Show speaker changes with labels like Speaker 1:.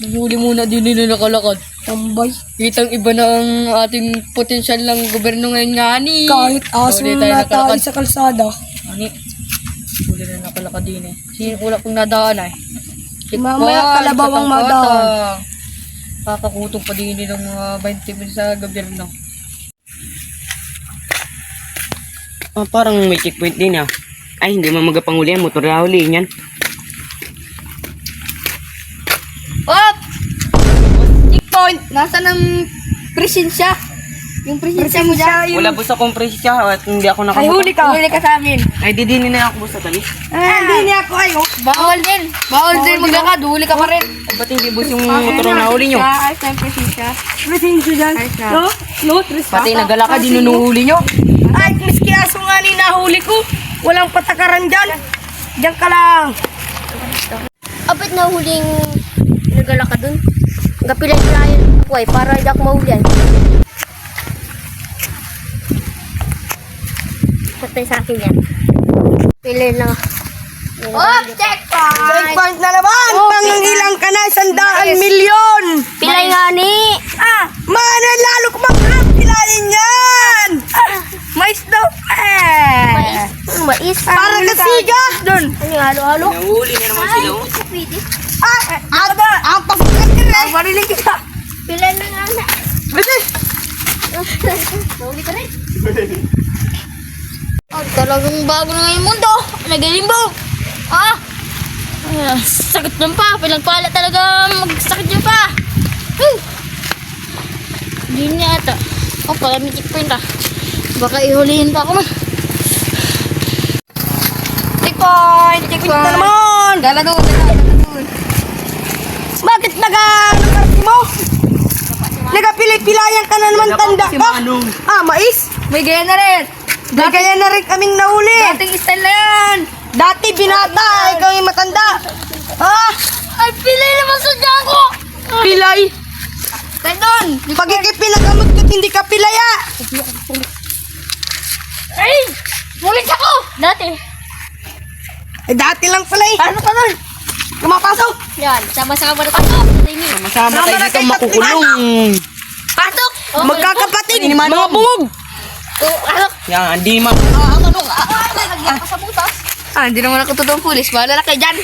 Speaker 1: Huli muna din nila nakalakad.
Speaker 2: Tambay.
Speaker 1: Kitang iba na ang ating potensyal ng gobyerno ngayon nga ni.
Speaker 2: Kahit aso
Speaker 1: Huli
Speaker 2: na tayo sa kalsada.
Speaker 1: Ani, huli na nakalakad din eh. Sino wala pong nadaan ay?
Speaker 2: Mamaya kalabaw ang madaan.
Speaker 1: Kakakutong pa din ng mga 20 minutes sa gobyerno.
Speaker 3: Parang may checkpoint din ah. Ay, hindi mo magapanguli yan. Motor na huli yan.
Speaker 1: Op! Checkpoint! Nasaan ang presensya? Yung presensya mo dyan?
Speaker 3: Wala boss akong presya at hindi ako
Speaker 2: Ay,
Speaker 3: nakamotor.
Speaker 2: huli ka.
Speaker 1: Huli ka sa amin.
Speaker 3: Ay, didinin na ako boss sa talis.
Speaker 2: Hindi niya ako ay.
Speaker 1: Bawal din. Bawal din maglakad. Huli ka pa rin.
Speaker 3: Ba't hindi boss yung motor na huli nyo?
Speaker 1: Ayos na yung presensya.
Speaker 2: Presensya dyan.
Speaker 1: Ayos na.
Speaker 2: No? No, trespass.
Speaker 3: Pati nagalakad, dinunuhuli nyo.
Speaker 2: Ay, miski aso nga ni nahuli ko. Walang patakaran dyan. Diyan ka lang.
Speaker 4: Apit na huling nagala ka dun. Gapilay-pilayan ako ay para hindi ako mahulian. Patay sa akin yan. Pilay na.
Speaker 1: Oh, checkpoint!
Speaker 2: Checkpoint na naman. Pangilang ka na 100 milyon.
Speaker 4: Pilay nga ni.
Speaker 2: Mana lalo ko pilayin yan. Mais daw.
Speaker 4: Mais.
Speaker 2: Para kasiga. Doon.
Speaker 4: Ano yung halo-halo?
Speaker 3: Nahuli na naman sila. Oh.
Speaker 4: Pwede.
Speaker 2: Ang pagkakat ka rin. Marinig ka.
Speaker 4: Pilay na nga na.
Speaker 2: Bilis.
Speaker 4: Nahuli ka rin. Oh, talagang bago na ngayong mundo. Nagalimbog. Sakit lang pa. Pinagpala talaga magsakit lang pa. Hindi niya ata. Oh, pala may checkpoint ah. Baka ihulihin pa ako na.
Speaker 2: Checkpoint. Checkpoint na naman.
Speaker 1: Dala doon.
Speaker 2: Bakit nag-karti mo? Nagapilay-pilayan ka na naman tanda
Speaker 3: Si
Speaker 2: ka.
Speaker 3: Manong.
Speaker 2: Mais.
Speaker 1: May gaya na rin.
Speaker 2: Di kaya na rin kaming nahuli.
Speaker 1: Dating style na yan.
Speaker 2: Dati binata, ikaw yung matanda.
Speaker 4: Ay, pilay naman sa dyan ko!
Speaker 2: Pilay.
Speaker 1: Style doon.
Speaker 2: Pag ikipinagamot ko, hindi ka pilaya.
Speaker 4: Ay! Mulit ako! Dati.
Speaker 2: Eh, dati lang pala eh.
Speaker 1: Paano ka doon?
Speaker 2: Kumapasok.
Speaker 4: Yan, sama-sama na pasok.
Speaker 3: Masama kayo
Speaker 2: na
Speaker 3: dito
Speaker 2: kayo,
Speaker 3: makukulong.
Speaker 4: Pasok! Oh,
Speaker 2: Magkakapatid.
Speaker 3: Ini Manong.
Speaker 2: Mga bungog.
Speaker 4: pasok!
Speaker 3: Yan, hindi ma...
Speaker 1: Hindi naman ako totoong pulis. Bahala na kayo dyan.